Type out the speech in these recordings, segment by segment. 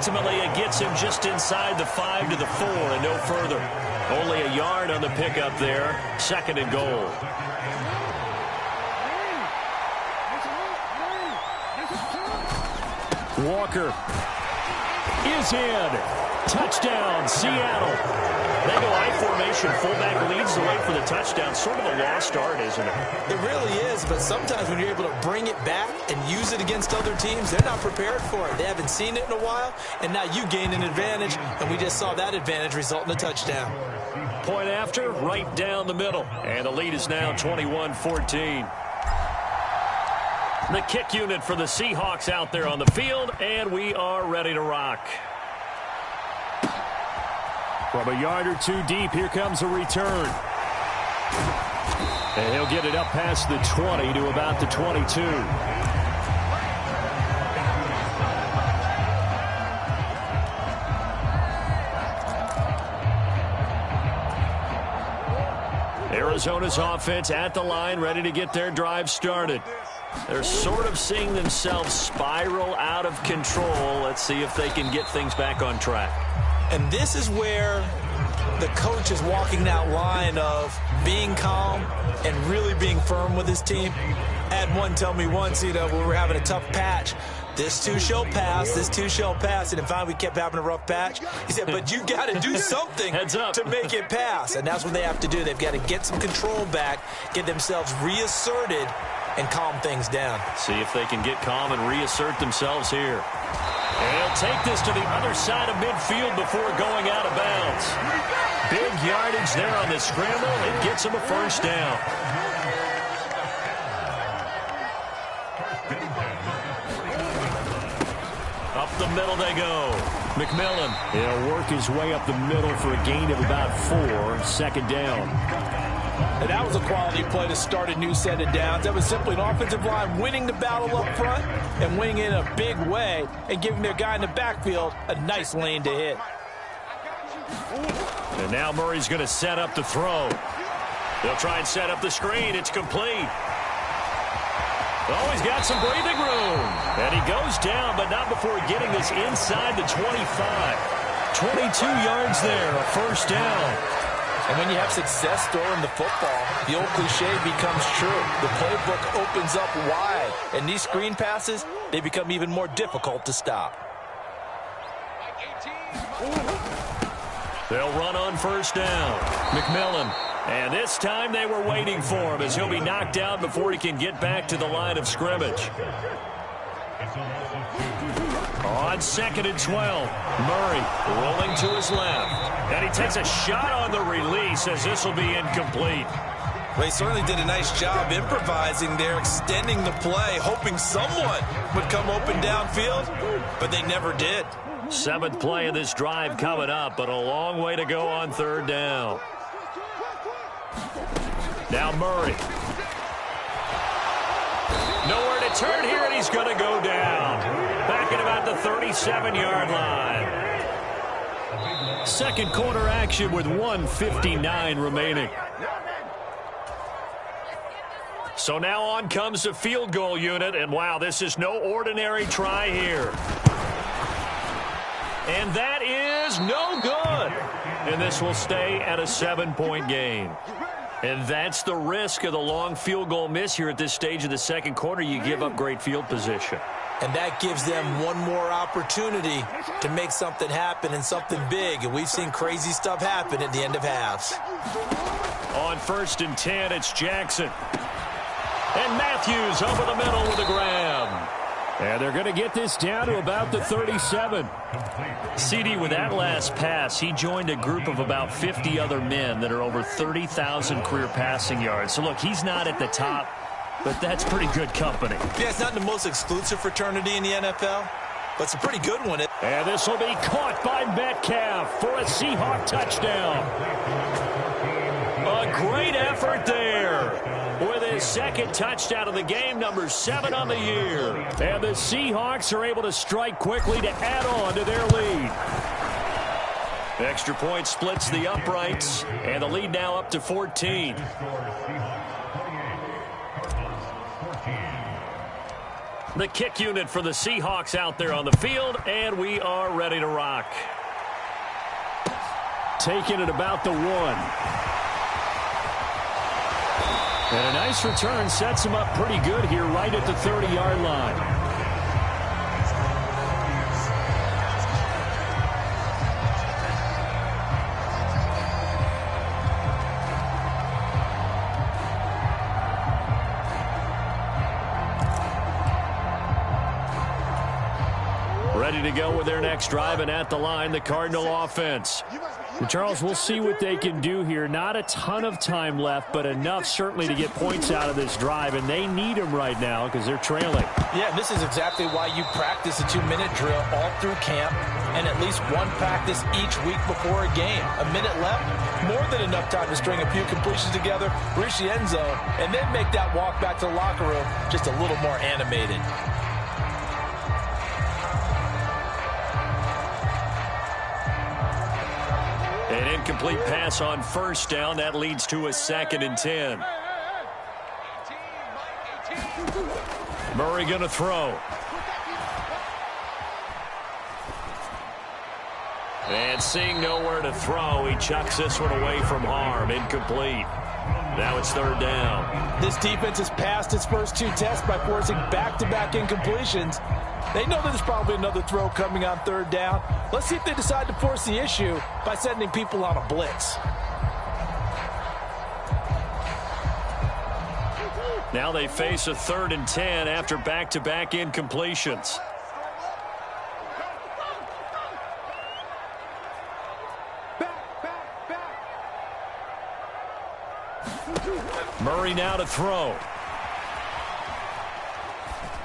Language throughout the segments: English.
ultimately, it gets him just inside the 5 to the 4 and no further. Only a yard on the pickup there. 2nd and goal. Walker is in. Touchdown, Seattle. They go I-formation. Fullback leads the way for the touchdown. Sort of a lost art, isn't it? It really is, but sometimes when you're able to bring it back and use it against other teams, they're not prepared for it. They haven't seen it in a while, and now you gain an advantage, and we just saw that advantage result in a touchdown. Point after, right down the middle. And the lead is now 21-14. The kick unit for the Seahawks out there on the field, and we are ready to rock. From a yard or two deep, here comes a return. And he'll get it up past the 20 to about the 22. Arizona's offense at the line, ready to get their drive started. They're sort of seeing themselves spiral out of control. Let's see if they can get things back on track. And this is where the coach is walking that line of being calm and really being firm with his team. I had one tell me once, when we were having a tough patch, this too shall pass, this too shall pass. And finally we kept having a rough patch. He said, but you got to do something to make it pass. And that's what they have to do. They've got to get some control back, get themselves reasserted, and calm things down. See if they can get calm and reassert themselves here. And he'll take this to the other side of midfield before going out of bounds. Big yardage there on the scramble. It gets him a first down. Up the middle they go. McMillan. He'll work his way up the middle for a gain of about 4. 2nd down. And that was a quality play to start a new set of downs. That was simply an offensive line winning the battle up front and winning in a big way and giving their guy in the backfield a nice lane to hit. And now Murray's going to set up the throw. They'll try and set up the screen. It's complete. Oh, he's got some breathing room. And he goes down, but not before getting this inside the 25. 22 yards there, a first down. And when you have success throwing the football, the old cliche becomes true. The playbook opens up wide. And these screen passes, they become even more difficult to stop. They'll run on first down. McMillan. And this time they were waiting for him as he'll be knocked out before he can get back to the line of scrimmage. On 2nd and 12, Murray rolling to his left. And he takes a shot on the release as this will be incomplete. Well, he certainly did a nice job improvising there, extending the play, hoping someone would come open downfield, but they never did. 7th play of this drive coming up, but a long way to go on 3rd down. Now Murray. Nowhere to turn here, and he's going to go down. Back at about the 37-yard line. 2nd quarter action with 1:59 remaining. So now on comes the field goal unit, and wow, this is no ordinary try here. And that is no good. And this will stay at a 7-point game. And that's the risk of the long field goal miss here at this stage of the 2nd quarter. You give up great field position. And that gives them one more opportunity to make something happen and something big. And we've seen crazy stuff happen at the end of halves. On 1st and 10, it's Jackson. And Matthews over the middle with a grab. And they're going to get this down to about the 37. CD, with that last pass, he joined a group of about 50 other men that are over 30,000 career passing yards. So, look, he's not at the top, but that's pretty good company. Yeah, it's not the most exclusive fraternity in the NFL, but it's a pretty good one. And this will be caught by Metcalf for a Seahawk touchdown. A great effort there with his 2nd touchdown of the game, number 7 on the year. And the Seahawks are able to strike quickly to add on to their lead. Extra point splits the uprights, and the lead now up to 14. The kick unit for the Seahawks out there on the field, and we are ready to rock. Taking it about the 1. And a nice return sets him up pretty good here right at the 30-yard line. Ready to go with their next drive, and at the line, the Cardinal offense. And Charles, we'll see what they can do here. Not a ton of time left, but enough certainly to get points out of this drive, and they need them right now because they're trailing. Yeah, this is exactly why you practice a 2-minute drill all through camp and at least one practice each week before a game. A minute left, more than enough time to string a few completions together, reach the end zone, and then make that walk back to the locker room just a little more animated. An incomplete pass on first down. That leads to a 2nd and 10. Murray going to throw. And seeing nowhere to throw, he chucks this one away from harm. Incomplete. Now it's 3rd down. This defense has passed its first 2 tests by forcing back-to-back incompletions. They know there's probably another throw coming on 3rd down. Let's see if they decide to force the issue by sending people on a blitz. Now they face a 3rd and 10 after back-to-back incompletions. Murray now to throw.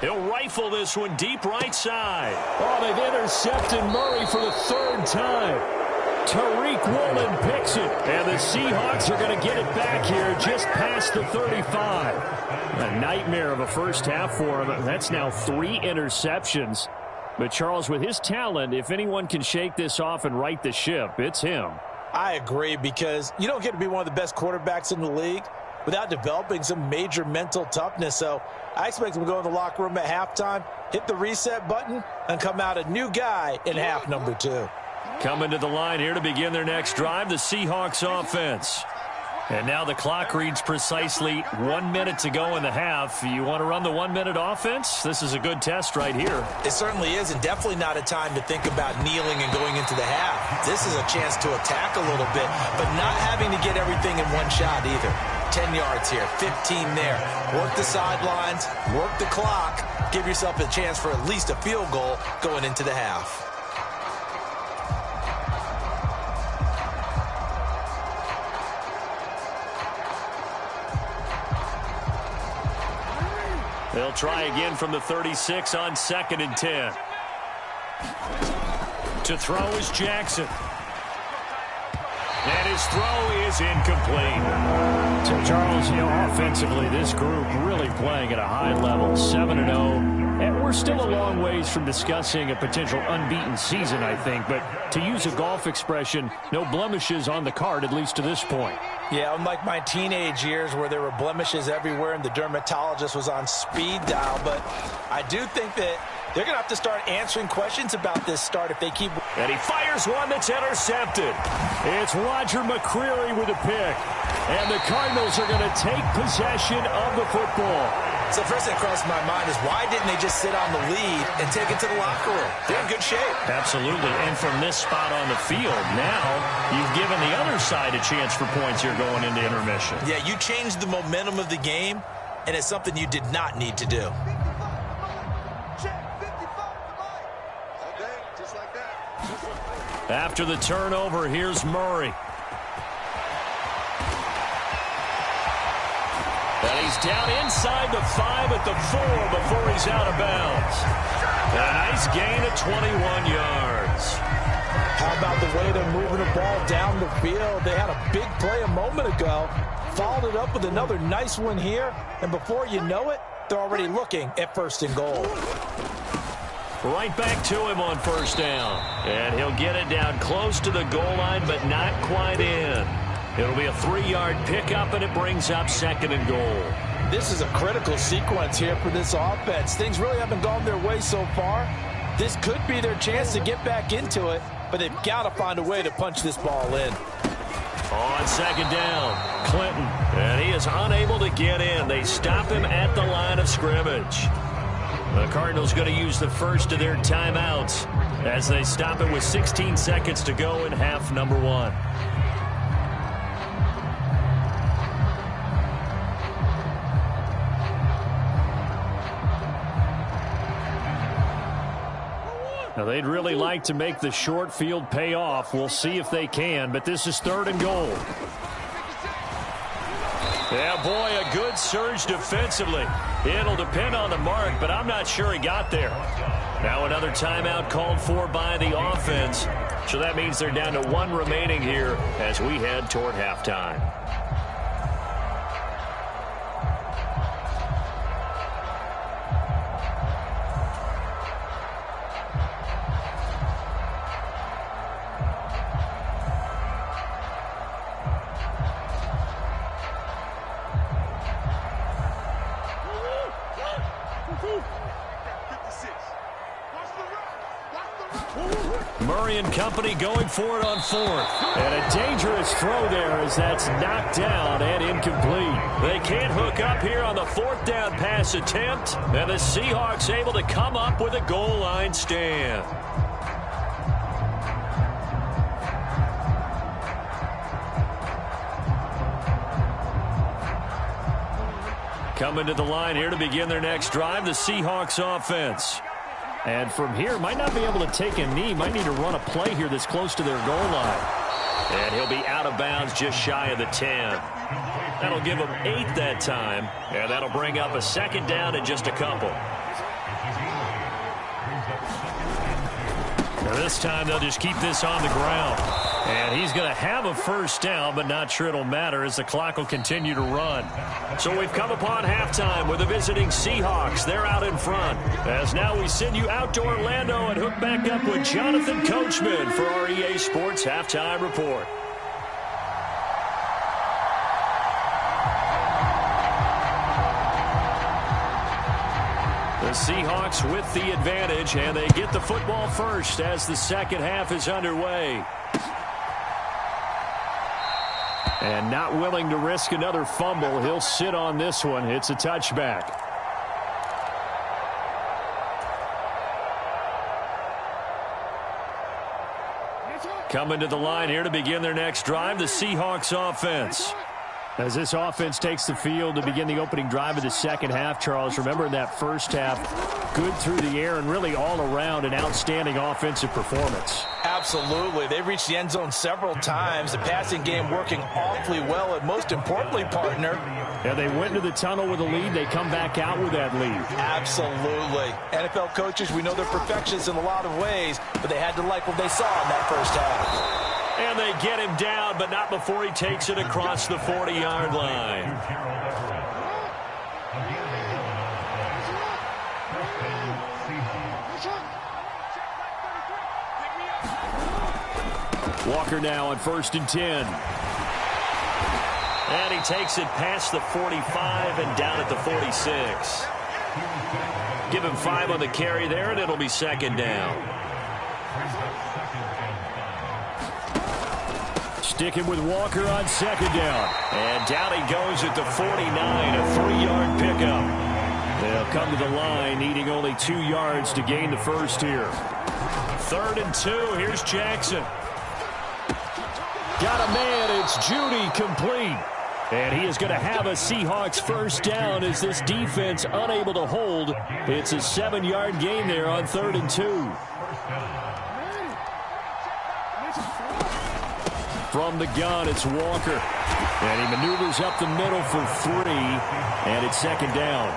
He'll rifle this one deep right side. Oh, they've intercepted Murray for the 3rd time. Tariq Woolen picks it. And the Seahawks are going to get it back here just past the 35. A nightmare of a first half for him. That's now 3 interceptions. But Charles, with his talent, if anyone can shake this off and right the ship, it's him. I agree, because you don't get to be one of the best quarterbacks in the league without developing some major mental toughness. So I expect him to go in the locker room at halftime, hit the reset button, and come out a new guy in half number 2. Coming to the line here to begin their next drive, the Seahawks offense. And now the clock reads precisely 1 minute to go in the half. You want to run the 1-minute offense? This is a good test right here. It certainly is, and definitely not a time to think about kneeling and going into the half. This is a chance to attack a little bit, but not having to get everything in one shot either. 10 yards here, 15 there. Work the sidelines, work the clock, give yourself a chance for at least a field goal going into the half. They'll try again from the 36 on 2nd and 10. To throw is Jackson. And his throw is incomplete. So, Charles, offensively, this group really playing at a high level, 7-0. And we're still a long ways from discussing a potential unbeaten season, I think. But to use a golf expression, no blemishes on the card, at least to this point. Yeah, unlike my teenage years where there were blemishes everywhere and the dermatologist was on speed dial. But I do think that they're going to have to start answering questions about this start if they keep. And he fires one that's intercepted. It's Roger McCreary with a pick. And the Cardinals are going to take possession of the football. So first thing that crosses my mind is, why didn't they just sit on the lead and take it to the locker room? They're in good shape. Absolutely. And from this spot on the field, now you've given the other side a chance for points here going into intermission. Yeah, you changed the momentum of the game, and it's something you did not need to do. After the turnover, here's Murray. And he's down inside the 5 at the 4 before he's out of bounds. A nice gain of 21 yards. How about the way they're moving the ball down the field? They had a big play a moment ago, followed it up with another nice one here, and before you know it, they're already looking at 1st and goal. Right back to him on 1st down. And he'll get it down close to the goal line, but not quite in. It'll be a 3-yard pickup, and it brings up 2nd and goal. this is a critical sequence here for this offense. Things really haven't gone their way so far. This could be their chance to get back into it, but they've got to find a way to punch this ball in. On second down, Clinton, and he is unable to get in. They stop him at the line of scrimmage. The Cardinals going to use the first of their timeouts as they stop it with 16 seconds to go in half number one. Now, they'd really like to make the short field pay off. We'll see if they can, but this is 3rd and goal. Yeah, boy, a good surge defensively. It'll depend on the mark, but I'm not sure he got there. Now another timeout called for by the offense. So that means they're down to 1 remaining here as we head toward halftime. Murray and company going for it on 4th. And a dangerous throw there as that's knocked down and incomplete. They can't hook up here on the 4th down pass attempt. And the Seahawks able to come up with a goal line stand. Coming to the line here to begin their next drive, the Seahawks offense. And from here, might not be able to take a knee. Might need to run a play here that's close to their goal line. And he'll be out of bounds just shy of the 10. That'll give him 8 that time. And that'll bring up a 2nd down in just a couple. Now this time, they'll just keep this on the ground. And he's going to have a 1st down, but not sure it'll matter as the clock will continue to run. So we've come upon halftime with the visiting Seahawks. They're out in front. As now we send you out to Orlando and hook back up with Jonathan Coachman for our EA Sports Halftime Report. The Seahawks with the advantage, and they get the football first as the second half is underway. And not willing to risk another fumble. He'll sit on this one. It's a touchback. Coming to the line here to begin their next drive, the Seahawks offense. As this offense takes the field to begin the opening drive of the second half, Charles, remember in that first half, good through the air and really all around an outstanding offensive performance. Absolutely. They've reached the end zone several times. The passing game working awfully well, and most importantly, partner. Yeah, they went into the tunnel with a lead. They come back out with that lead. Absolutely. NFL coaches, we know they're perfectionists in a lot of ways, but they had to like what they saw in that first half. And they get him down, but not before he takes it across the 40-yard line. Walker now on 1st and 10. And he takes it past the 45 and down at the 46. Give him 5 on the carry there, and it'll be 2nd down. Sticking with Walker on 2nd down. And down he goes at the 49, a 3-yard pickup. They'll come to the line, needing only 2 yards to gain the first here. 3rd and 2, here's Jackson. Got a man, it's Judy, complete. And he is going to have a Seahawks 1st down as this defense unable to hold. It's a 7-yard gain there on 3rd and 2. From the gun, it's Walker. And he maneuvers up the middle for 3, and it's 2nd down.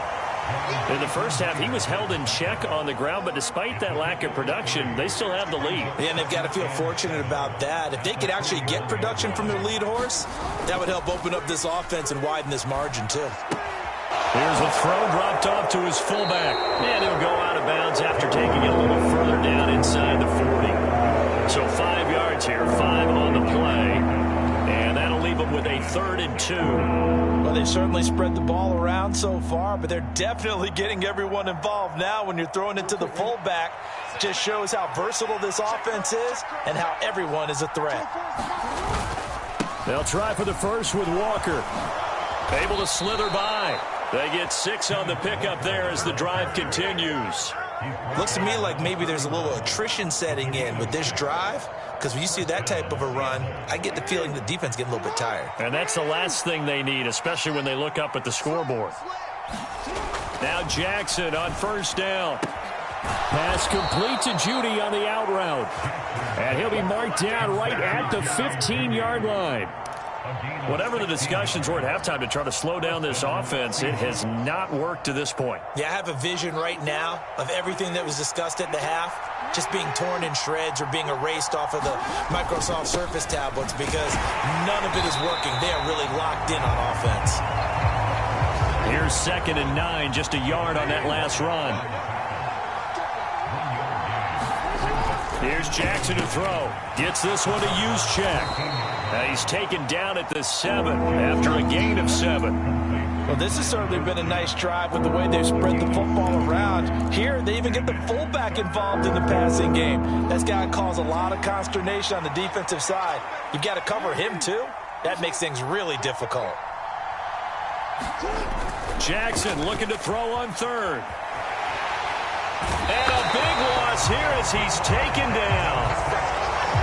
In the first half, he was held in check on the ground, but despite that lack of production, they still have the lead. Yeah, and they've got to feel fortunate about that. If they could actually get production from their lead horse, that would help open up this offense and widen this margin, too. Here's a throw dropped off to his fullback. And he'll go out of bounds after taking it a little further down inside the 40. So 5 yards here, 5 on the play. And that'll leave him with a 3rd and 2. Well, they've certainly spread the ball around so far, but they're definitely getting everyone involved now when you're throwing it to the fullback. Just shows how versatile this offense is and how everyone is a threat. They'll try for the first with Walker. Able to slither by. They get 6 on the pickup there as the drive continues. Looks to me like maybe there's a little attrition setting in with this drive, because when you see that type of a run, I get the feeling the defense getting a little bit tired. And that's the last thing they need, especially when they look up at the scoreboard. Now Jackson on first down. Pass complete to Judy on the out route. And he'll be marked down right at the 15-yard line. Whatever the discussions were at halftime to try to slow down this offense, it has not worked to this point. Yeah, I have a vision right now of everything that was discussed at the half just being torn in shreds or being erased off of the Microsoft Surface tablets because none of it is working. They are really locked in on offense. Here's 2nd and 9, just a yard on that last run. Here's Jackson to throw. Gets this one to Juszczyk. Now he's taken down at the 7 after a gain of 7. Well, this has certainly been a nice drive with the way they've spread the football around. Here, they even get the fullback involved in the passing game. That's got to cause a lot of consternation on the defensive side. You've got to cover him, too. That makes things really difficult. Jackson looking to throw on 3rd. And a big loss here as he's taken down.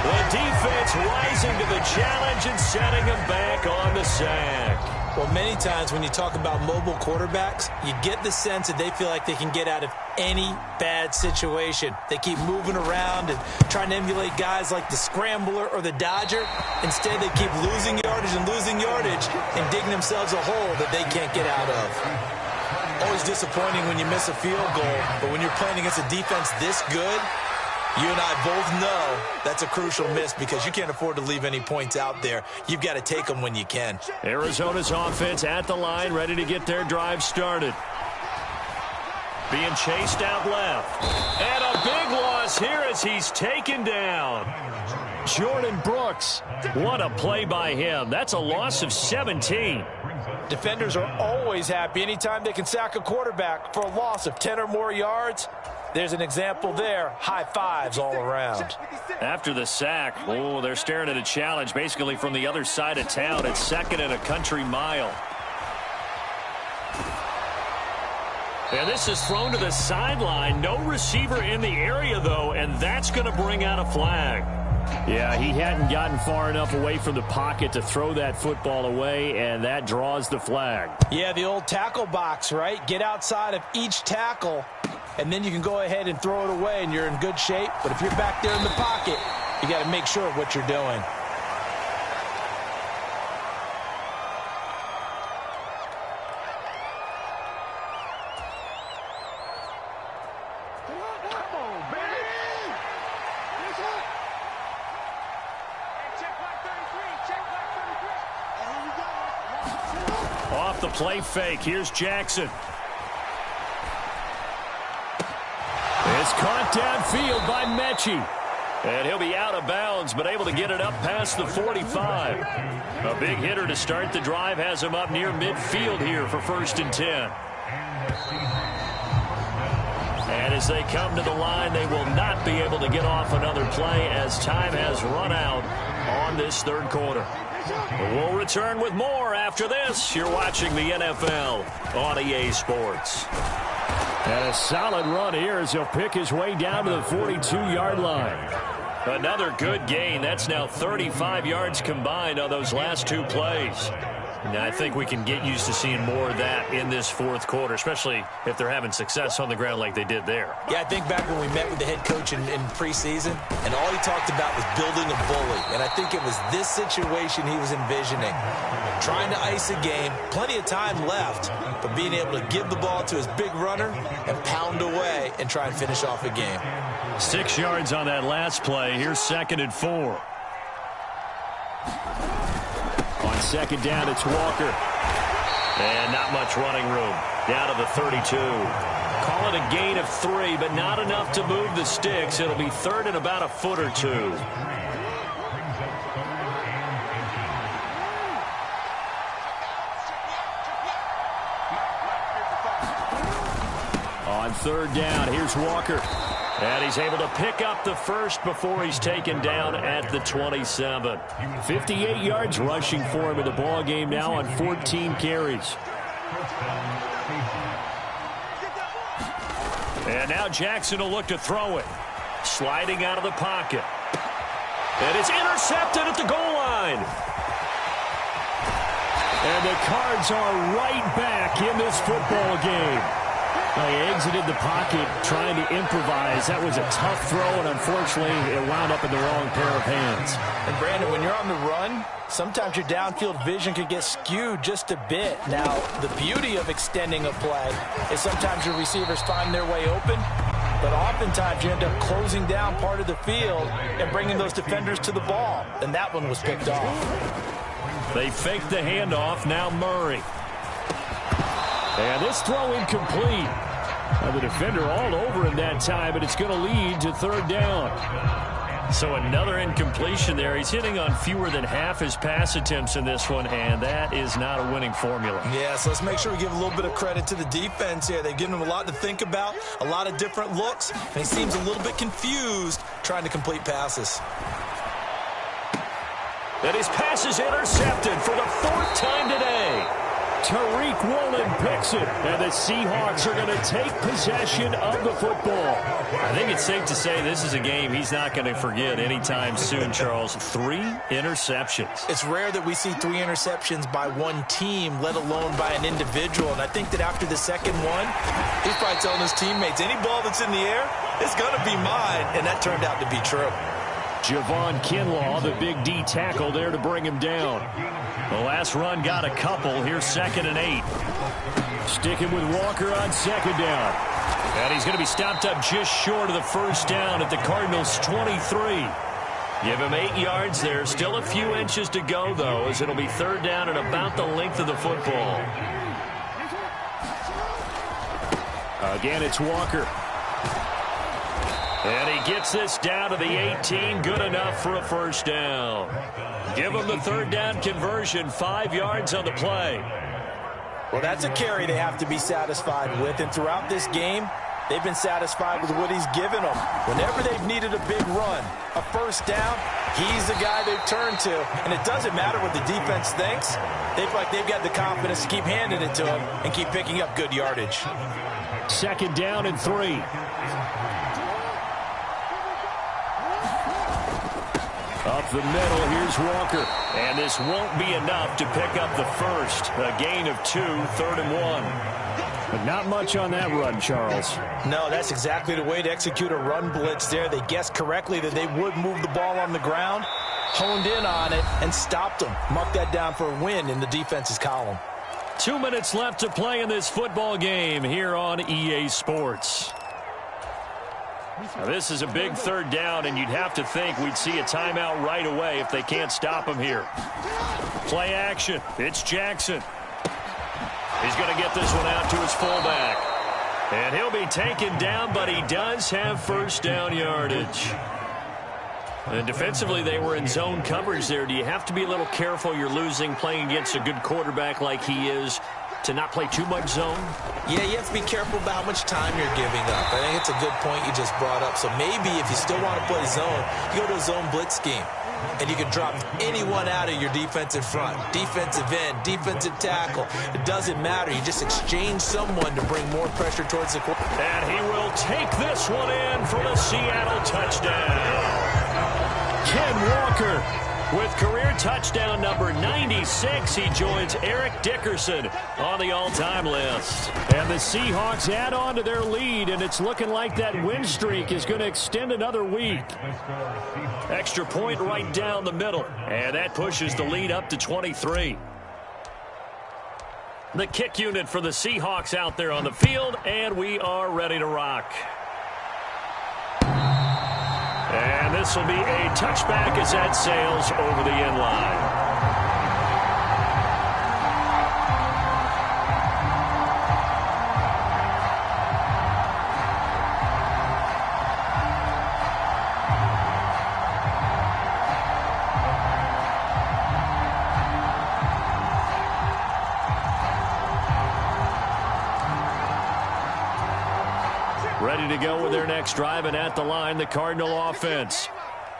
The defense rising to the challenge and setting him back on the sack. Well, many times when you talk about mobile quarterbacks, you get the sense that they feel like they can get out of any bad situation. They keep moving around and trying to emulate guys like the scrambler or the dodger. Instead, they keep losing yardage and digging themselves a hole that they can't get out of. Always disappointing when you miss a field goal, but when you're playing against a defense this good, you and I both know that's a crucial miss because you can't afford to leave any points out there. You've got to take them when you can. Arizona's offense at the line, ready to get their drive started. Being chased out left. And a big loss here as he's taken down. Jordan Brooks. What a play by him. That's a loss of 17. Defenders are always happy anytime they can sack a quarterback for a loss of 10 or more yards. There's an example there. High fives all around. After the sack, they're staring at a challenge basically from the other side of town. It's 2nd and a country mile. And this is thrown to the sideline. No receiver in the area, though, and that's going to bring out a flag. Yeah, he hadn't gotten far enough away from the pocket to throw that football away, and that draws the flag. Yeah, the old tackle box, right? Get outside of each tackle, and then you can go ahead and throw it away, and you're in good shape. But if you're back there in the pocket, you got to make sure of what you're doing. Off the play fake, here's Jackson. It's caught downfield by Mechie. And he'll be out of bounds, but able to get it up past the 45. A big hitter to start the drive has him up near midfield here for 1st and 10. And as they come to the line, they will not be able to get off another play as time has run out on this 3rd quarter. We'll return with more after this. You're watching the NFL on EA Sports. And a solid run here as he'll pick his way down to the 42-yard line. Another good gain. That's now 35 yards combined on those last 2 plays. Now, I think we can get used to seeing more of that in this 4th quarter, especially if they're having success on the ground like they did there. Yeah, I think back when we met with the head coach in preseason, and all he talked about was building a bully. And I think it was this situation he was envisioning. Trying to ice a game, plenty of time left, but being able to give the ball to his big runner and pound away and try and finish off a game. 6 yards on that last play. Here's 2nd and 4. On 2nd down, it's Walker. And not much running room. Down to the 32. Call it a gain of 3, but not enough to move the sticks. It'll be 3rd and about a foot or 2. On third down, here's Walker. And he's able to pick up the first before he's taken down at the 27. 58 yards rushing for him in the ball game now on 14 carries. And now Jackson will look to throw it. Sliding out of the pocket. And it's intercepted at the goal line. And the Cards are right back in this football game. Well, he exited the pocket trying to improvise. That was a tough throw, and unfortunately, it wound up in the wrong pair of hands. And, Brandon, when you're on the run, sometimes your downfield vision can get skewed just a bit. Now, the beauty of extending a play is sometimes your receivers find their way open, but oftentimes you end up closing down part of the field and bringing those defenders to the ball, and that one was picked off. They faked the handoff. Now Murray. And this throw incomplete. The defender all over him that time, but it's going to lead to third down. So another incompletion there. He's hitting on fewer than half his pass attempts in this one, and that is not a winning formula. Yeah, so let's make sure we give a little bit of credit to the defense here. They've given him a lot to think about, a lot of different looks, and he seems a little bit confused trying to complete passes. And his pass is intercepted for the fourth time today. Tariq Woolen picks it, and the Seahawks are going to take possession of the football. I think it's safe to say this is a game he's not going to forget anytime soon, Charles. 3 interceptions. It's rare that we see 3 interceptions by one team, let alone by an individual. And I think that after the second one, he's probably telling his teammates, any ball that's in the air, it's going to be mine. And that turned out to be true. Javon Kinlaw, the big D tackle there to bring him down. The last run got a couple. Here's 2nd and 8. Sticking with Walker on 2nd down. And he's going to be stopped up just short of the first down at the Cardinals' 23. Give him 8 yards there. Still a few inches to go, though, as it'll be third down and about the length of the football. Again, it's Walker. And he gets this down to the 18. Good enough for a first down. Give him the third down conversion. 5 yards on the play. Well, that's a carry they have to be satisfied with. And throughout this game, they've been satisfied with what he's given them. Whenever they've needed a big run, a first down, he's the guy they've turned to. And it doesn't matter what the defense thinks. They feel like they've got the confidence to keep handing it to him and keep picking up good yardage. 2nd down and 3. Up the middle, here's Walker. And this won't be enough to pick up the first. A gain of 2, 3rd and 1. But not much on that run, Charles. No, that's exactly the way to execute a run blitz there. They guessed correctly that they would move the ball on the ground, honed in on it, and stopped them. Mark that down for a win in the defense's column. 2 minutes left to play in this football game here on EA Sports. Now, this is a big third down, and you'd have to think we'd see a timeout right away if they can't stop him here. Play action. It's Jackson. He's going to get this one out to his fullback. And he'll be taken down, but he does have first down yardage. And defensively, they were in zone coverage there. Do you have to be a little careful you're losing playing against a good quarterback like he is to not play too much zone? Yeah, you have to be careful about how much time you're giving up. I think it's a good point you just brought up. So maybe if you still want to play zone, you go to a zone blitz scheme. And you can drop anyone out of your defensive front. Defensive end, defensive tackle. It doesn't matter. You just exchange someone to bring more pressure towards the quarterback. And he will take this one in for the Seattle touchdown. Ken Walker with career touchdown number 96. He joins Eric Dickerson on the all-time list. And the Seahawks add on to their lead, and it's looking like that win streak is going to extend another week. Extra point right down the middle, and that pushes the lead up to 23. The kick unit for the Seahawks out there on the field, and we are ready to rock. And this will be a touchback as that sails over the end line. to go with their next drive, and at the line, the Cardinal offense.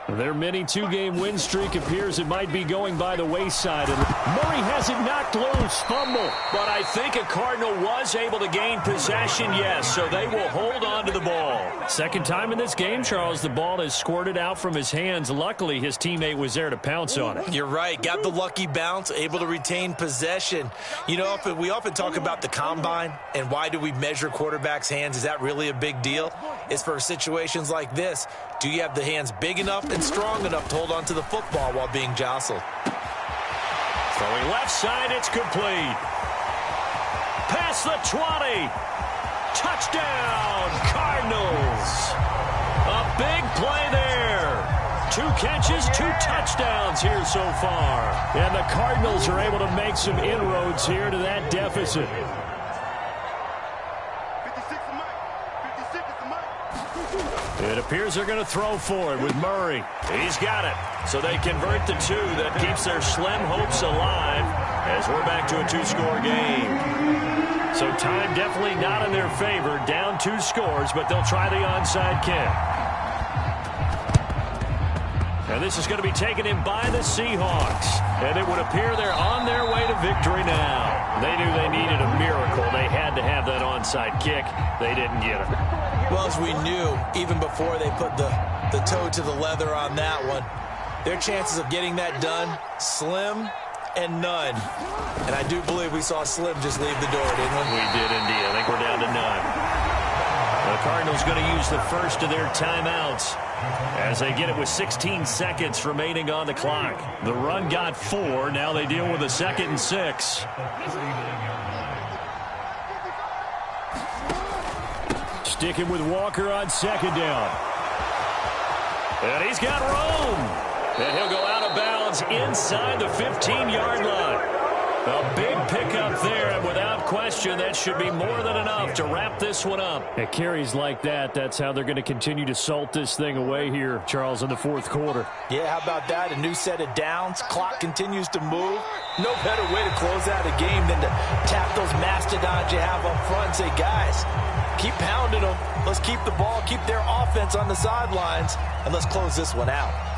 Their mini two-game win streak appears it might be going by the wayside. And Murray has it knocked loose. Fumble. But I think a Cardinal was able to gain possession, yes, so they will hold on to the ball. Second time in this game, Charles, the ball has squirted out from his hands. Luckily, his teammate was there to pounce on it. You're right. Got the lucky bounce, able to retain possession. You know, we often talk about the combine and why do we measure quarterbacks' hands. Is that really a big deal? It's for situations like this. Do you have the hands big enough and strong enough to hold on to the football while being jostled? Throwing left side, it's complete. Past the 20. Touchdown, Cardinals. A big play there. 2 catches, 2 touchdowns here so far. And the Cardinals are able to make some inroads here to that deficit. It appears they're going to throw for it with Murray. He's got it. So they convert the 2. That keeps their slim hopes alive as we're back to a 2-score game. So time definitely not in their favor. Down 2 scores, but they'll try the onside kick. And this is going to be taken in by the Seahawks. And it would appear they're on their way to victory now. They knew they needed a miracle. They had to have that onside kick. They didn't get it. Well, as we knew, even before they put the toe to the leather on that one, their chances of getting that done, slim and none. And I do believe we saw Slim just leave the door, didn't we? We did indeed. I think we're down to none. The Cardinals going to use the first of their timeouts as they get it with 16 seconds remaining on the clock. The run got 4. Now they deal with a 2nd and 6. Sticking with Walker on 2nd down. And he's got room. And he'll go out of bounds inside the 15-yard line. A big pickup there, and without question, that should be more than enough to wrap this one up. At carries like that, that's how they're going to continue to salt this thing away here, Charles, in the 4th quarter. Yeah, how about that? A new set of downs. Clock continues to move. No better way to close out a game than to tap those mastodons you have up front and say, guys, keep pounding them. Let's keep the ball, keep their offense on the sidelines, and let's close this one out.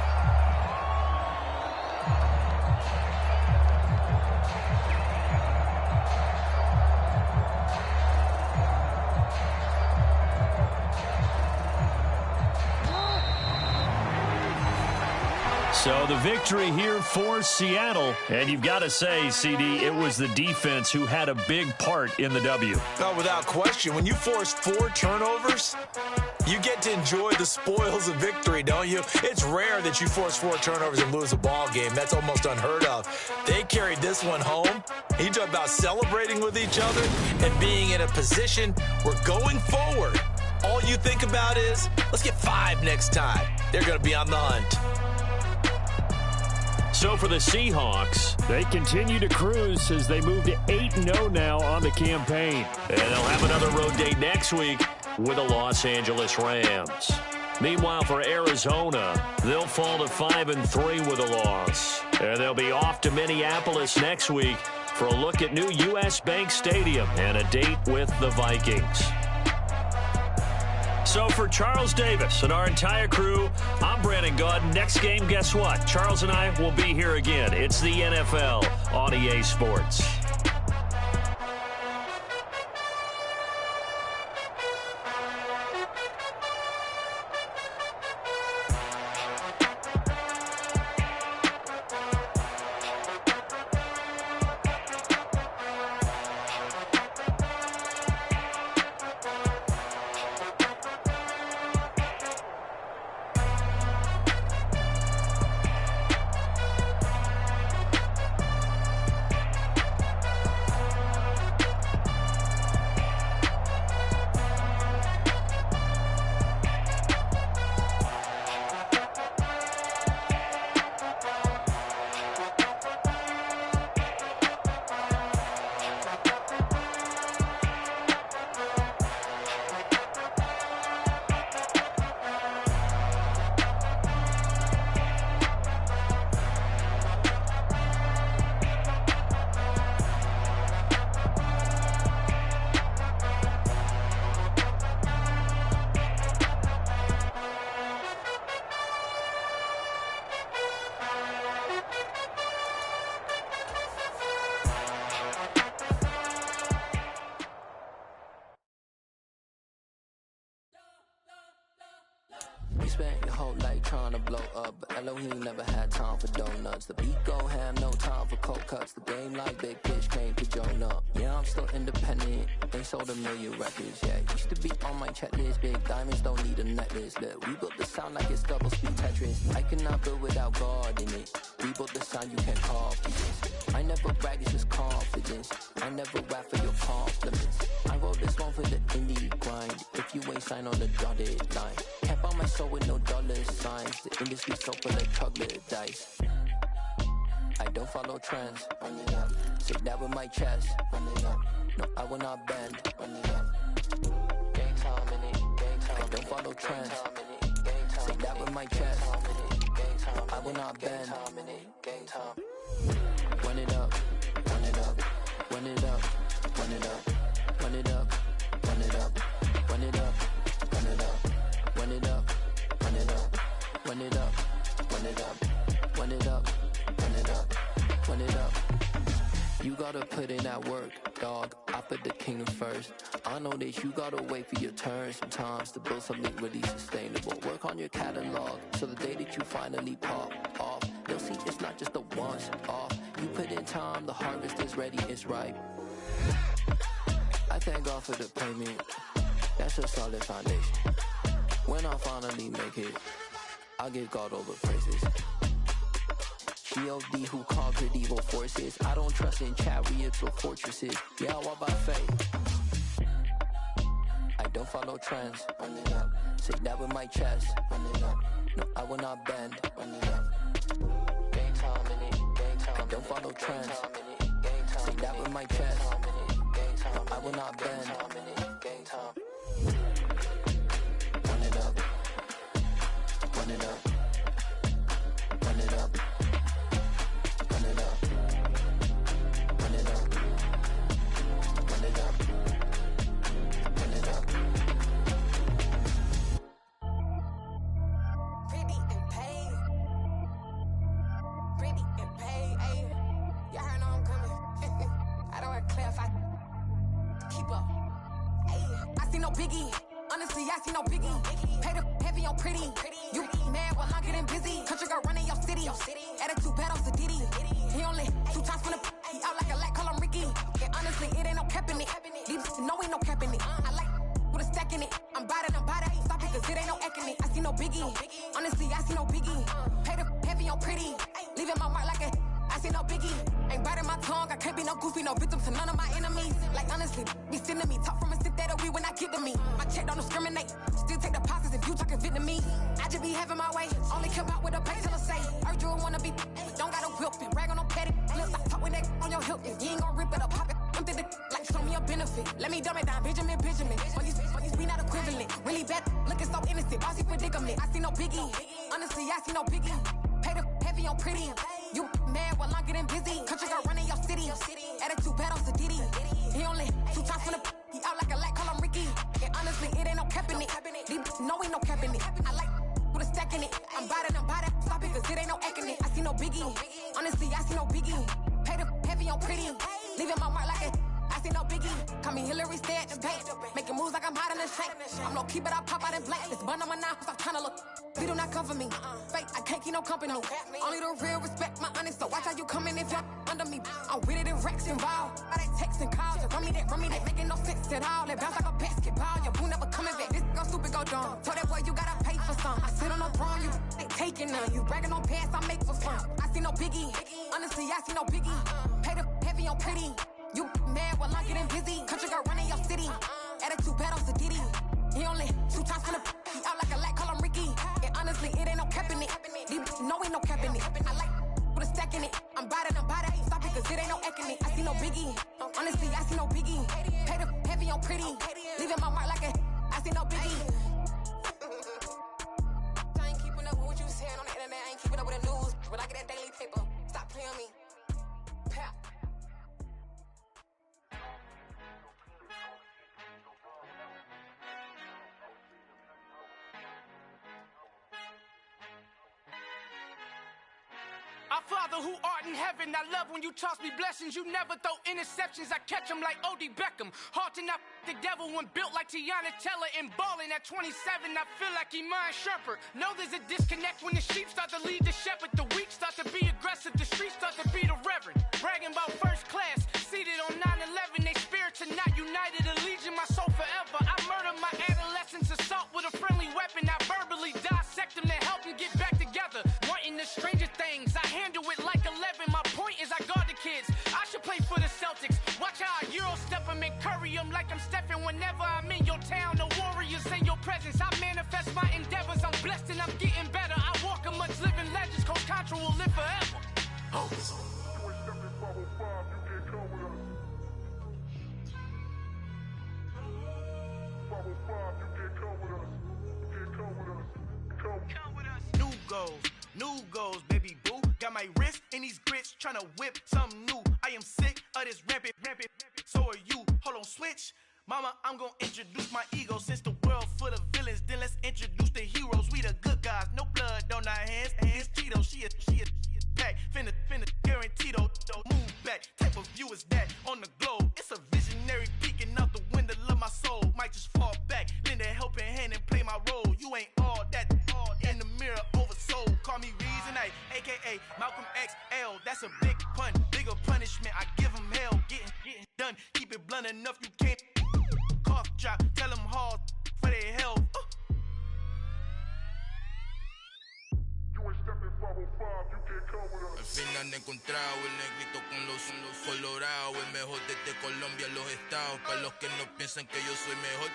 So the victory here for Seattle. And you've got to say, CD, it was the defense who had a big part in the W. Oh, without question. When you force 4 turnovers, you get to enjoy the spoils of victory, don't you? It's rare that you force 4 turnovers and lose a ball game. That's almost unheard of. They carried this one home. You talk about celebrating with each other and being in a position where going forward, all you think about is, let's get 5 next time. They're going to be on the hunt. So for the Seahawks, they continue to cruise as they move to 8-0 now on the campaign. And they'll have another road date next week with the Los Angeles Rams. Meanwhile, for Arizona, they'll fall to 5-3 with a loss. And they'll be off to Minneapolis next week for a look at new U.S. Bank Stadium and a date with the Vikings. So for Charles Davis and our entire crew, I'm Brandon Gaudin. Next game, guess what? Charles and I will be here again. It's the NFL on EA Sports. spent your whole life trying to blow up, but Elohim never had time for donuts. The beat go ham, no time for cold cuts. The game like Big Pitch came to join up. Yeah, I'm still independent, ain't sold a million records yet. Used to be on my checklist, big diamonds don't need a necklace. Look, we built the sound like it's double speed Tetris. I cannot build without God in it. We built the sound you can't copy this. I never brag, it's just confidence. I never rap for your compliments. I wrote this one for the indie grind. If you ain't signed on the dotted line, kept on my soul with no dollar signs. The industry so full of troglodytes. I don't follow trends. Run it up. Say that with my chest. Run it up. No, I will not bend. Run it up. Gang time in it. Gang time. I don't follow trends. Say that with my chest. I will not bend. Gang time. Run it up. Run it up. Run it up. Run it up. Run it up. Run it up. Run it up. Run it up. Run it up. Run it up. Run it up. Run it up. Run it up. Run it up. Run it up. You gotta put in that work, dog. I put the kingdom first. I know that you gotta wait for your turn sometimes to build something really sustainable. Work on your catalog, so the day that you finally pop off, you'll see it's not just a once off. You put in time, the harvest is ready, it's ripe. I thank God for the payment. That's a solid foundation. When I finally make it, I'll give God all the praises. G.O.D. who conquered evil forces. I don't trust in chariots or fortresses. Yeah, I walk by faith. I don't follow trends. Run it up. Say that with my chest. Run it up. No, I will not bend. Run it up. Gang time in it. Gang time. I don't follow trends. Say that with my chest. I will not bend. Gang time. Run it up. Run it up. Run it up. Run it up. Run it up. Run it up. Run it up. Pretty and paid. Pretty and paid. Ayy. Y'all heard know I'm coming. I don't want to clarify. Keep up. Ayy. I see no biggie. Honestly, I see no biggie. Pay the heavy on pretty. You mad while I'm getting busy. Country girl running your city. Attitude bad on Diddy. He only 2 times from the he out like a light, call him Ricky. And honestly, it ain't no cap in it. These know ain't no cap in it. I like with a stack in it. I'm bad. Stop it, cause it ain't no eck in it. I see no biggie. Honestly, I see no biggie. Pay the heavy on pretty. Leaving my mark like a I see no biggie. Ain't biting my tongue. I can't be no goofy, no victim to none of my enemies. Like honestly, be sending me talk from a sit that we when I get to me. My check don't discriminate. Still take deposits if you talking Vietnamese. I just be having my way. Only come out with a pay till I say. Urge you wanna be, don't got no whip and rag on no petty. Lips, I talk with that on your hip. If you ain't gon' rip it up, pop it. I'm thinking like show me a benefit. Let me dumb it down, Benjamin. For you be not equivalent. Really bad, looking so innocent. Bossy predicament. I see no biggie. Honestly, I see no biggie. Pay the heavy on pretty. You mad while I'm getting busy. Country girl running your city. Attitude bad on Diddy. He only 2 times from the he out like a light, call him Ricky. And honestly, it ain't no cap in it. These know ain't no cap in it. I like with a stack in it. I'm bad. Stop it, cause it ain't no eck in it. I see no biggie. Honestly, I see no biggie. Pay the heavy on pretty. Leaving my mark like a I see no biggie. Call me Hillary, stay at the bank. Making moves like I'm hot in the shank. I'm low key, but I pop out in black. This bun on my knife, I'm trying to look. They do not come for me. Fake, I can't keep no company. Only the real respect my honest. So watch how you coming if you're under me. I'm with it and Rex involved. All that text and calls. Just run me that. Making no sense at all. They bounce like a basketball. Your boo never coming back. This go stupid, go dumb. Told that boy you gotta pay for some. I sit on the throne, you they taking none. You bragging on pants, I make for fun. I see no biggie. Honestly, I see no biggie. Pay the heavy on pretty. You mad while I'm getting busy. Country girl running your city. Attitude bad on Diddy. He only 2 times from the he out like a light, call him Ricky. And honestly, it ain't no cap in it. These know ain't no cap in it. I like with a stack in it. I'm bad. Stop it, cause it ain't no eck in it. I see no biggie. Honestly, I see no biggie. Pay the heavy on pretty. Leaving my mark like a I see no biggie. I ain't keeping up with what you saying on the internet. I ain't keeping up with the news. But I get that daily paper. Stop playing me. Pap. I Father who art in heaven, I love when you toss me blessings. You never throw interceptions, I catch them like O.D. Beckham. Hard to not the devil when built like Tiana Teller and balling at 27. I feel like Iman Shepherd. Know there's a disconnect when the sheep start to lead the shepherd. The weak start to be aggressive, the streets start to be the reverend. Bragging about first class, seated on 9/11. They spirits are not united, a legion, my soul forever. I murder my adolescence, assault with a friendly weapon. I verbally dissect them to help them get back together. Wanting the stranger things, I handle it like 11. My point is I guard the kids. I should play for the Celtics. Watch how I Euro step them and curry them like I'm Stephen. Whenever I'm in your town, the warriors in your presence. I manifest my endeavors. I'm blessed and I'm getting better. I walk amongst living legends. Coach Contra will live forever. New goals, baby boo. Got my wrist in these grits, tryna whip something new. I am sick of this rampant. So are you. Hold on, switch. Mama, I'm gonna introduce my ego. Since the world full of villains, then let's introduce the heroes. We the good guys, no blood on our hands. Hands Cheeto, she a pack. Finna guaranteed though. Move back, type of view is that on the globe? It's a visionary peeking out the window of my soul. Might just fall back, lend a helping hand and play my role. You ain't all that in the mirror oversold. Call me Reason A, aka Malcolm XL. That's a big pun, bigger punishment. I give him hell, getting done. Keep it blunt enough, you can't cough drop. Tell them hard for their health. Al fin han encontrado el negrito con los colorados, el mejor desde Colombia, los estados. Para los que no piensan que yo soy mejor,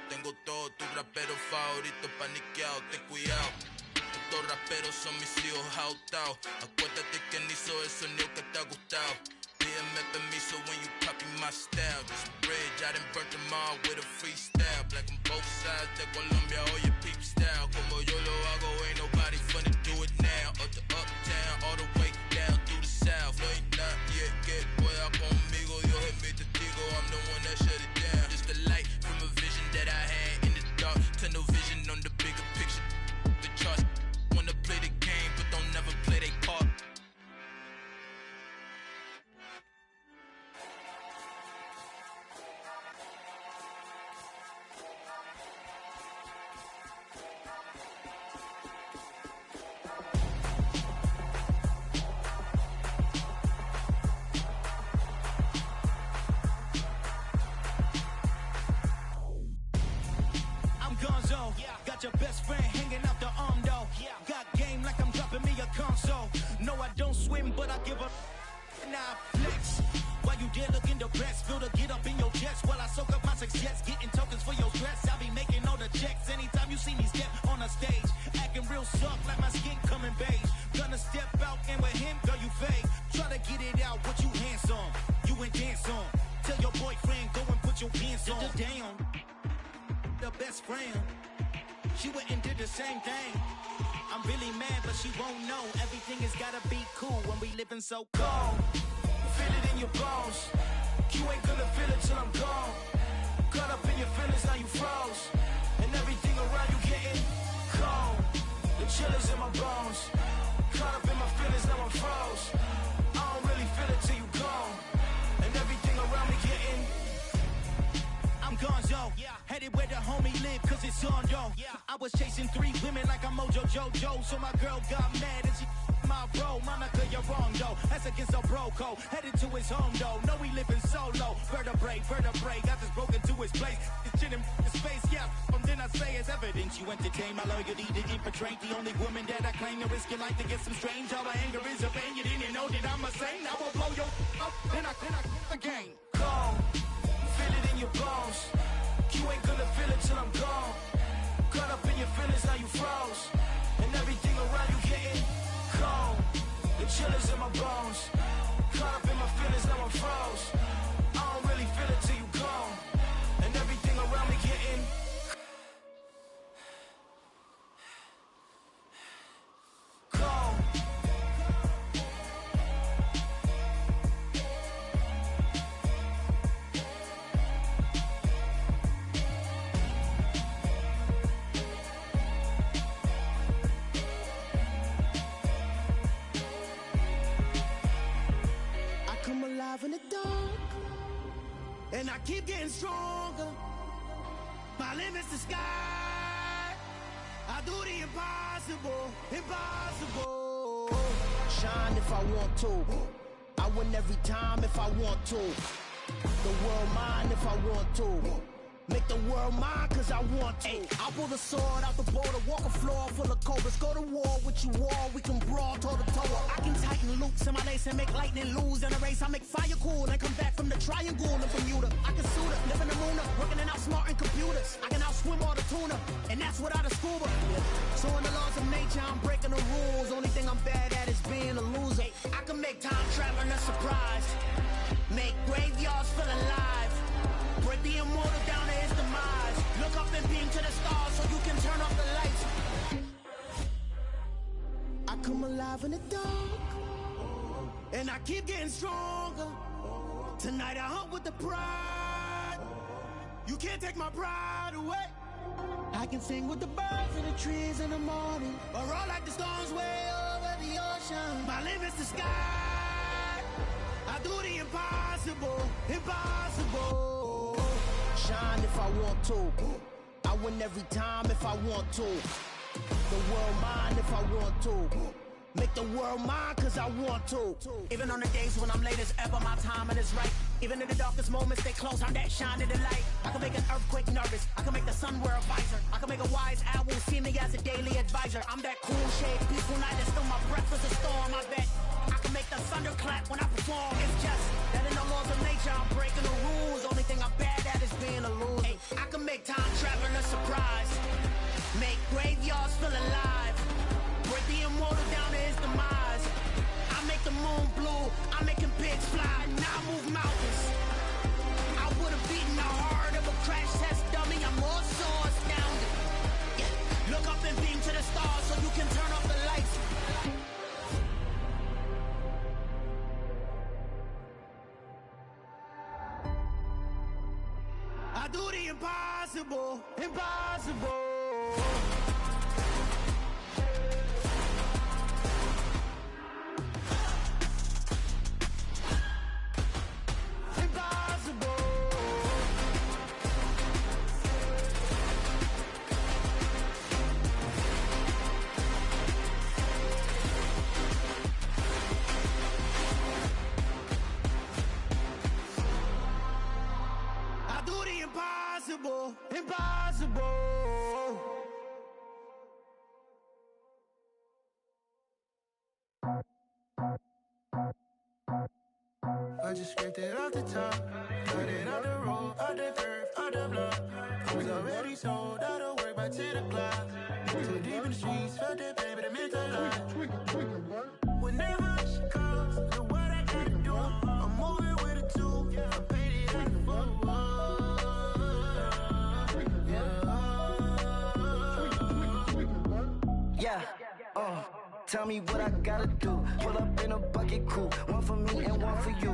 tengo todo, tus raperos favoritos paniqueados, ten cuidado. Estos raperos son mis hijos adoptados. Acuérdate quién hizo el sonido que te ha gustado. Pídeme permiso when you copy my style. This bridge, I done burnt them all with a freestyle. Black on both sides de Colombia, oye peep style. Como yo lo hago, ain't nobody funny, do it now. Up to uptown, all the way down through the south. No ain't not yet, que pueda conmigo. Dios es mi testigo, I'm the one that shut it down. Just a light from a vision that I had in the dark. Tunnel vision on the bigger picture. The charts wanna play the game, but don't never play their part. Got your best friend hanging out the arm though. Got game like I'm dropping me a console. No, I don't swim, but I give a now flex. While you there looking depressed, feel to get up in your chest while I soak up my success, getting tokens for your stress. I be making all the checks anytime you see me step on a stage, acting real soft like my skin coming beige. Gonna step out and with him, girl, you fake. Try to get it out, what you handsome, you ain't dance on. Tell your boyfriend go and put your pants on. Down, the best friend. She went and did the same thing. I'm really mad, but she won't know. Everything has gotta be cool when we living so cold. Feel it in your bones. You ain't gonna feel it till I'm gone. Caught up in your feelings, now you froze. And everything around you getting cold. The chillers in my bones. Caught up in my feelings, now I'm froze. I don't really feel it till you gone. And everything around me getting I'm gonzo, headed where the homie live, cause it's on though. I was chasing 3 women like I'm Mojo Jojo, so my girl got mad and she my bro. Monica, you're wrong though, that's against a bro code. Headed to his home though, no we living solo. Vertebrae, got this broken to his place. This shit in his face, from then I say it's evidence. You entertain my loyalty to infiltrate. The only woman that I claim to risk your life to get some strange. All my anger is a pain, you didn't know that I'm a saint. I will blow your up, then I again. Cold. Feel it in your bones. You ain't gonna feel it till I'm gone. Caught up in your feelings, now you froze. And everything around you getting cold. The chillers in my bones. Caught up in my feelings, now I'm froze. I don't really feel it till you gone. And everything around me getting cold. And I keep getting stronger. My limit's the sky. I do the impossible, impossible. Shine if I want to. I win every time if I want to. The world mine if I want to. Make the world mine cause I want to. I pull the sword out the border, walk a floor full of cobras. Go to war with you all, we can brawl toe to toe. I can tighten loops in my lace and make lightning lose in a race. I make fire cool and come back from the triangle in Bermuda. I can suit up, live in the moon, working and outsmarting computers. I can outswim all the tuna, and that's without a scuba. So in the laws of nature, I'm breaking the rules. Only thing I'm bad at is being a loser. I can make time traveling a surprise. Make graveyards feel alive. Break the immortal down to his demise. Look up and beam to the stars so you can turn off the lights. I come alive in the dark, and I keep getting stronger. Tonight I hunt with the pride. You can't take my pride away. I can sing with the birds and the trees in the morning, or roll like the storms way over the ocean. My limit's the sky. I do the impossible, impossible. Shine if I want to. I win every time if I want to. The world mine if I want to. Make the world mine cause I want to. Even on the days when I'm late as ever, my timing is right. Even in the darkest moments, stay close, I'm that shining the light. I can make an earthquake nervous. I can make the sun wear a visor. I can make a wise owl see me as a daily advisor. I'm that cool shade, peaceful night, and still my breath is a storm. I bet I can make the thunder clap when I perform. It's just that in the laws of nature, I'm breaking the rules. Only thing I'm bad at is being a loser. Hey, I can make time traveling a surprise. Make graveyards feel alive. Break the immortal down to his demise. I make the moon blue. I'm making pigs fly. Now I move mountains. I would have beaten the heart of a crash test dummy. I'm more so astounded. Yeah. Look up and beam to the stars so you can turn off the lights. I do the impossible, impossible. Impossible, impossible. I just scraped it off the top, cut it out the road, out the curve, out the block. I was already sold out of work by 10 o'clock. Too deep in the streets, felt that pain, but it meant a lot. Whenever she calls, know what I gotta do. I'm moving with a two, I paid it out the full. Yeah, tell me what I gotta do. Pull up in a bucket coupe, one for me and one for you.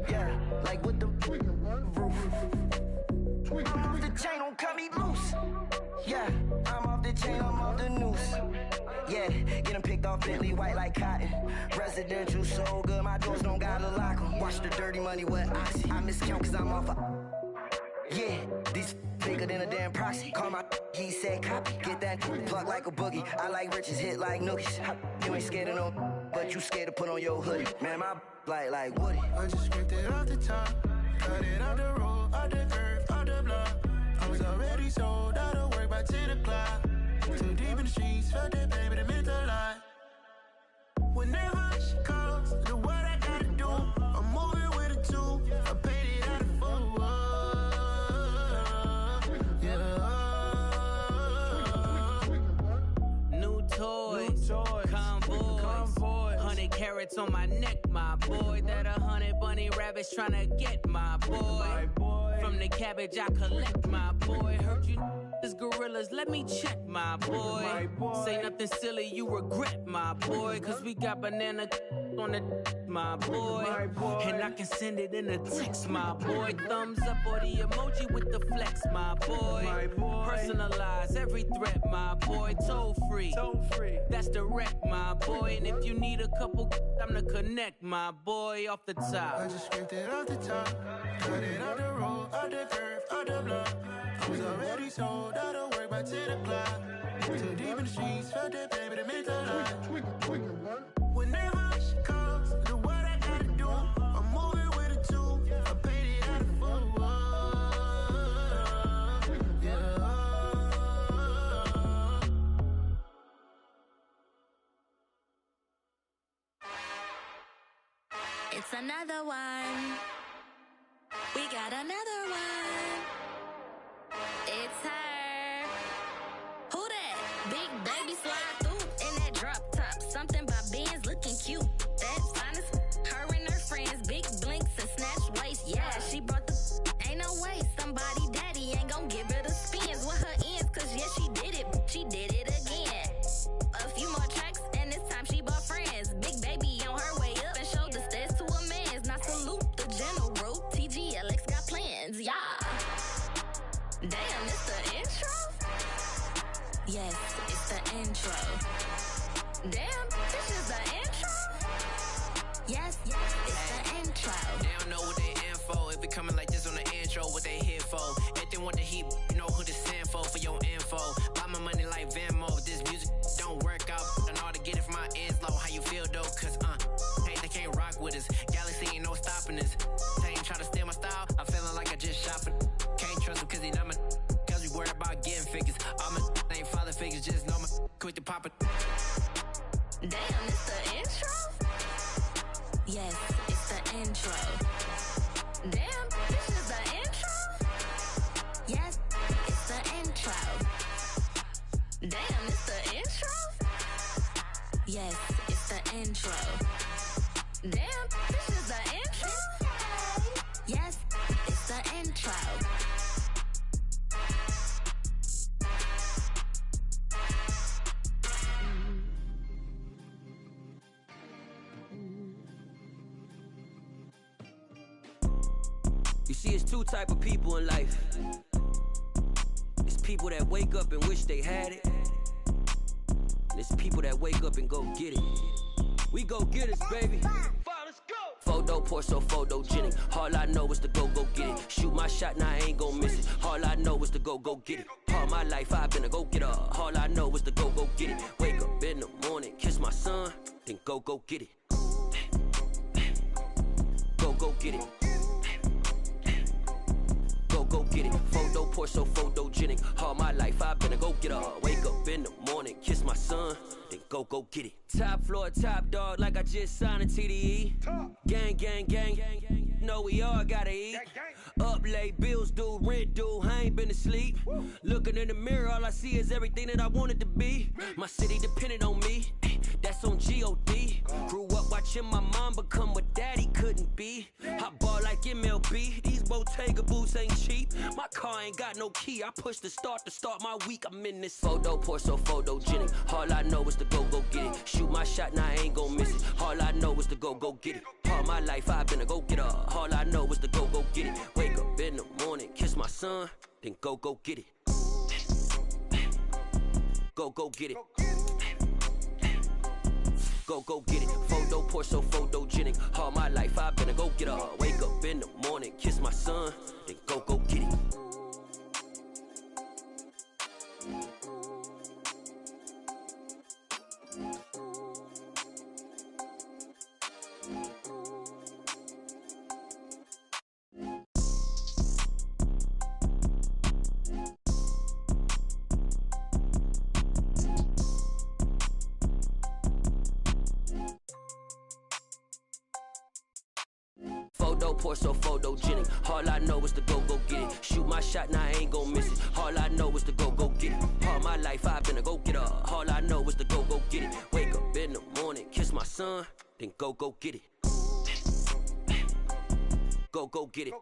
Yeah, like with the roof. I'm off the chain, don't cut me loose. Yeah, I'm off the chain, I'm off the noose. Yeah, getting picked off Bentley, white like cotton. Residential so good, my doors don't gotta lock 'em. Watch the dirty money with Oxy. I miscount cause I'm off a... Yeah, these bigger than a damn proxy. Call my he said copy. Get that plug like a boogie. I like riches, hit like nookies. You ain't scared of no, but you scared to put on your hoodie. Man, my like Woody. I just scraped it off the top, cut it out the road, out the curve, out the block. I was already sold out of work by 10 o'clock. Too deep in the streets, felt that pain, but it meant a lot. Whenever she calls, know what I gotta do. I'm moving with a two, I paid it out of full. Convoy, 100 carats on my neck, my boy. That 100 bunny rabbits tryna get my boy. From the cabbage I collect, my boy. Heard you This gorillas, let me check, my boy. Say nothing silly, you regret, my boy. Cause we got banana on the my boy. And I can send it in a text, my boy. Thumbs up or the emoji with the flex, my boy. Personalize every threat, my boy. Toll free. That's direct, my boy. And if you need a couple, I'm to connect, my boy, off the top. I just scraped it off the top. Cut it on the road, on the curve, on the block. I was already sold out of work by 10 o'clock. Too deep in the streets, felt that baby to make a lot. Whenever she calls, do what I gotta do. I'm moving with a two. I paid it out of full. Yeah. It's another one. We got another one. It's her. Who that? Big baby slide through in that drop top. Something by Benz looking cute. That's honest. Her and her friends, big blinks and snatch waist. Yeah, she brought the. Ain't no way somebody daddy ain't gon' give her the spins with her ends. Cause yeah, she did it. She did it again. A few more tracks and this time she bought friends. Big baby on her way up and showed the stairs to a man's. Now salute the general. TGLX got plans, yeah. Damn, it's the intro? Yes, it's the intro. Damn, this is the intro? Yes, it's the intro. They don't know what they in for. If it coming like this on the intro, what they here for? If they want the heat, you know who to send for your info. Buy my money like Venmo. This music don't work out. I know how to get it from my ends low. How you feel though? Cause hey, they can't rock with us. Galaxy ain't no stopping us. They ain't try to steal my style. I'm feeling like I just shot for. Can't trust him cause he not my. Cause we worried about getting figures. All my ain't father figures, just know my quick to pop it. Damn, it's the intro? Yes, it's the intro. Damn, this is the intro? Yes, it's the intro. Damn, it's the intro? Yes, it's the intro. Damn, this is the intro? Yes, it's the intro. You see, it's two type of people in life. It's people that wake up and wish they had it. And it's people that wake up and go get it. We go get it, baby. Photo poor, so photogenic. All I know is to go get it. Shoot my shot, now I ain't gon' miss it. All I know is to go get it. All my life I've been a go-getter. All I know is to go get it. Wake up in the morning, kiss my son, then go get it. Go get it. Go get it. Photo poor, so photogenic. All my life I've been a go-getter. Wake up in the morning, kiss my son, then go get it. Top floor, top dog, like I just signed a TDE. Gang. Know we all gotta eat. Up late, bills due, rent due, I ain't been asleep. Looking in the mirror, all I see is everything that I wanted to be. My city depended on me, that's on G.O.D. Grew up watching my mom become what daddy couldn't be. I ball like MLB, these Bottega boots ain't cheap. My car ain't got no key, I push the start to start my week. I'm in this photo poor, so photogenic. All I know is to go get it. Shoot my shot, now I ain't gon' miss it. All I know is to go get it. All my life I've been a go-getter. All I know is to go get it. Wake up in the morning, kiss my son, then go get it. Go get it. Go get it. Photo poor, so photogenic. All my life I've been a go-getter. Wake up in the morning, kiss my son, then go get it. Photo poor, so photogenic. All I know is to go get it. Shoot my shot, now I ain't gon' miss it. All I know is to go get it. All my life I've been a go-getter. All I know is to go get it. Wake up in the morning, kiss my son, then go get it. Go get it.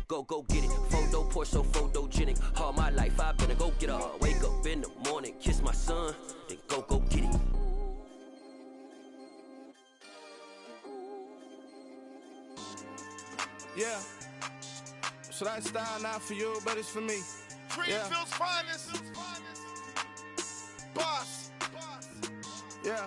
Go get it. Photo Photo Porsche so photogenic. All my life I've been a go-getter. Wake up in the morning, kiss my son, then go get it. Yeah. So that style not for you, but it's for me. Greenfield's finest. Boss. Yeah.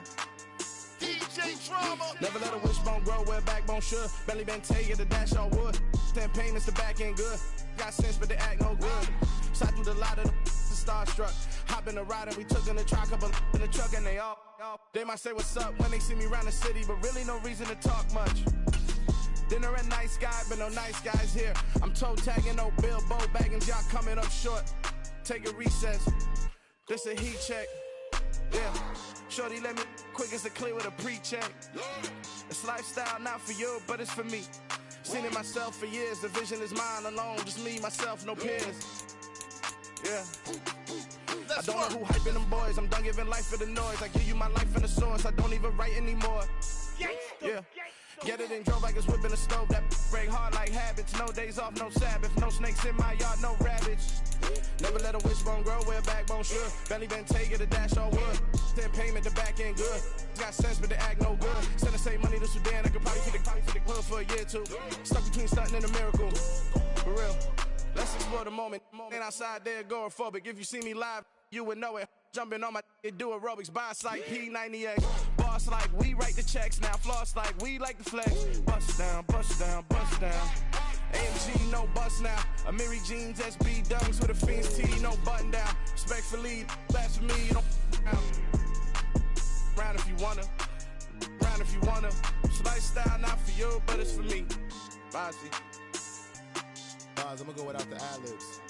DJ Drama. Never let a wishbone grow where backbone should. Belly been taking the dash on wood. 10 payments, the back end good. Got sense, but they act no good. Side through the lot of the starstruck. Hop in the ride and we took in the truck, couple in the truck, and they all. They might say what's up when they see me around the city, but really no reason to talk much. Dinner at nice guy, but no nice guys here. I'm toe tagging, no Bilbo Baggins, y'all coming up short. Take a recess. This a heat check. Yeah. Shorty let me quick as a clear with a pre-check. It's lifestyle not for you, but it's for me. Seen it myself for years. The vision is mine alone. Just me, myself, no peers. Yeah. I don't know who hyping them boys. I'm done giving life for the noise. I give you my life in the source. I don't even write anymore. Yeah. Get it and drove like it's whipping the stove. That break hard like habits. No days off, no Sabbath. No snakes in my yard, no rabbits. Never let a wishbone grow where backbone should. Belly been taking the dash all wood. 10 payment, the back end good. Got sense, but they act no good. Send the same money to Sudan. I could probably take the hood for a year or two. Stuck between stunting and a miracle. For real. Let's explore the moment. Ain't outside there agoraphobic. If you see me live, you would know it. Jumping on my do aerobics. Boss like P90X. Boss like we write the checks now. Floss like we like the flex. Bust down, bust down, bust down. AMG, no bust now. Amiri jeans, SB dunks with a Fiends T, no button down. Respectfully, blasphemy, you don't round if you wanna. Round if you wanna. It's lifestyle not for you, but it's for me. Bossy. Bars, I'm gonna go without the ad-libs.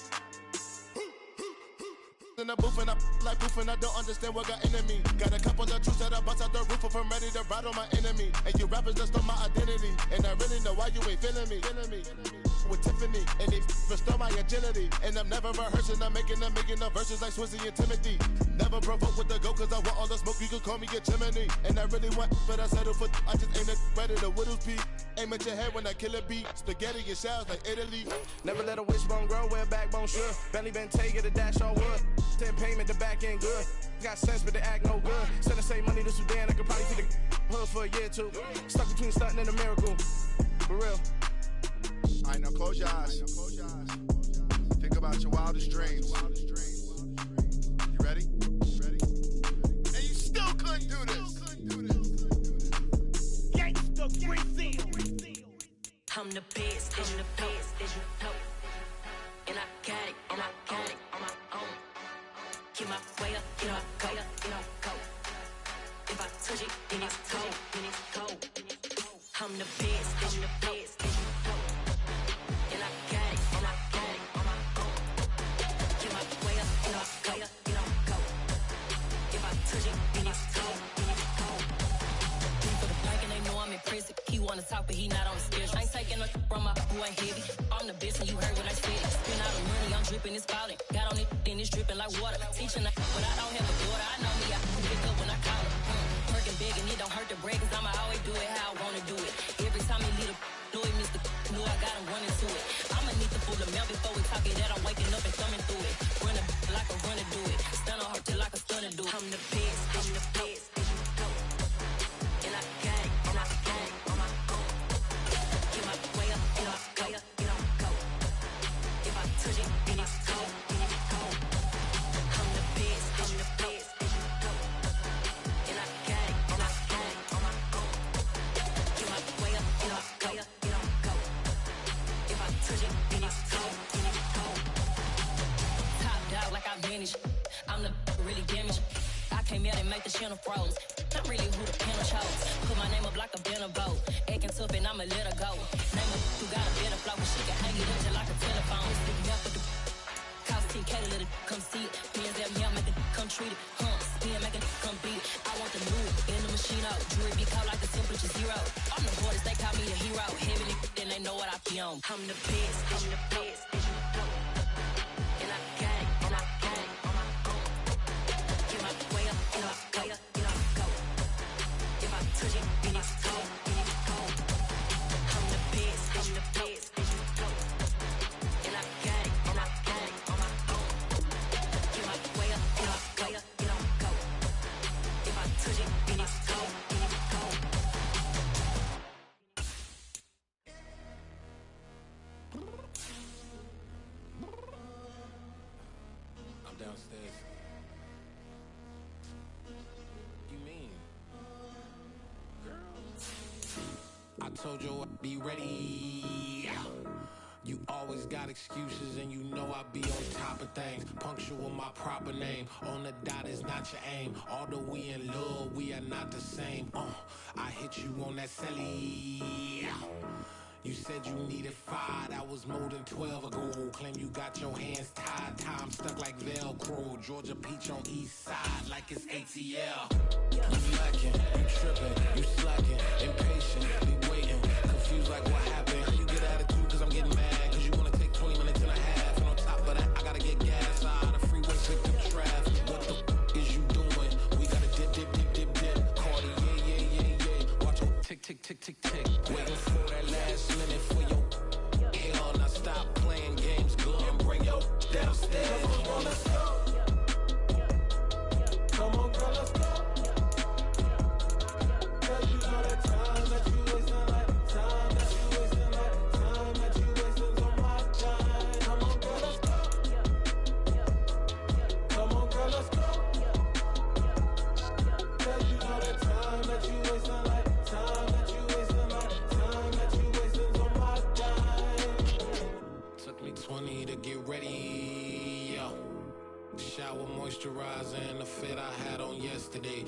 In the booth and I like poof and I don't understand what got into me. Got a couple of truths that I bust out the roof if I'm ready to ride on my enemy. And you rappers just stole my identity. And I really know why you ain't feeling me. With Tiffany, and they restore my agility. And I'm never rehearsing, I'm making a million of verses like Swizzy and Timothy. Never provoke with the go, cause I want all the smoke, you can call me a chimney. And I really want, but I settle for, I just aim it ready to Whittles Peak. Aim at your head when I kill a beat. Spaghetti and shells like Italy. Never let a wishbone grow where backbone should. Belly been taking the dash all wood. 10 payment, the back end good. Got sense, but they act no good. Send the same money to Sudan, I could probably take the hood for a year or two. Stuck between stunting and a miracle. For real. Alright, now close your eyes. Think about your wildest dreams. You ready? And you still couldn't do this. Gangsta Brazil. I'm the best, I'm the best, as you know. And I got it, and I got it on my own. Get my way up, get my go, get my go. If I touch it, then it's cold, then it's cold. I'm the best, I'm the best, as you know. And I got it, and I got it on my own. Get my way up, get my go, get my go. If I touch it, then it's cold, then it's cold. He for the blank and they know I'm in prison. He wanna talk, but he not on the schedule. I ain't taking nothing from my boy heavy. I'm the best, and you heard what I said. Spend all the money, I'm dripping, it's falling. Got on it, then it's dripping like water. Teaching that, but I don't have a daughter. I know me, I can pick up when I call her. Working big, and it don't hurt to break, cause I'ma always do it how I wanna do it. Every time he lead a know it, Mr. Know I got him running to it. I'ma need to pull the mail before we talk it. That I'm waking up and thumbing through it. Run a like a runner do it. Stun on her till like a stunner do it. I'm the best, I'm the best, as you know. And I got it, and I got it on my own. Get my way up, get my go, get my go. If I touch it, then it's cold, then it's cold. I'm the best, I'm the best, as you know. And I got it, and I got it on my own. Get my way up, get my go, get my go. If I touch it, then it's cold, then it's cold. Top dog like I manage. I'm the really damaged. I came out and make the channel froze. I'm really who the panel chose. Put my name up like a banner boat. Acting tough and I'ma let her go. Name her who got a better flow. She can hang it up just like a telephone. Stick me up with the cost 10K to let it come see it. Bands at me, I make it come treat it. Spin, make it come beat it. I want the new in the machine out. Jewelry be called like the temperature zero. I'm the hardest, they call me the hero. Heavily, then they know what I be on. I'm the best, I'm the best, as you know. And I got it, and I got it on my own. Get my way up, get my go, get my go. If I touch it, then it's cold, then it's cold. I'm the best, I'm the best, as you know. And I got it, told you I'd be ready. You always got excuses and you know I be on top of things. Punctual my proper name. On the dot is not your aim. Although we in love, we are not the same. I hit you on that celly. You said you needed 5, that was more than 12 ago. Claim you got your hands tied, time stuck like Velcro. Georgia Peach on east side like it's ATL. You lacking, you tripping, you slacking, impatient, be waiting, confused like what happened. How you get attitude cause I'm getting mad, cause you wanna take 20 minutes and a half. And on top of that, I gotta get gas out of the freeway, victim traffic. What the is you doing? We gotta dip. Cardi, yeah. Watch your tick, waiting for that last minute for your hell. Now stop playing games, girl, and bring your downstairs. Come on, let's go. Come on, girl, let's go. Cause you know that time that you wasting, like time that you wasting, like time that you wasting on my time. Come on, girl, let's go. Come on, girl, let's go. Cause you know that time that you wasting, like time that you wasting, like time that you wasting on my time. Took me 20 to get ready, yo. Shower moisturizer and the fit I had on yesterday.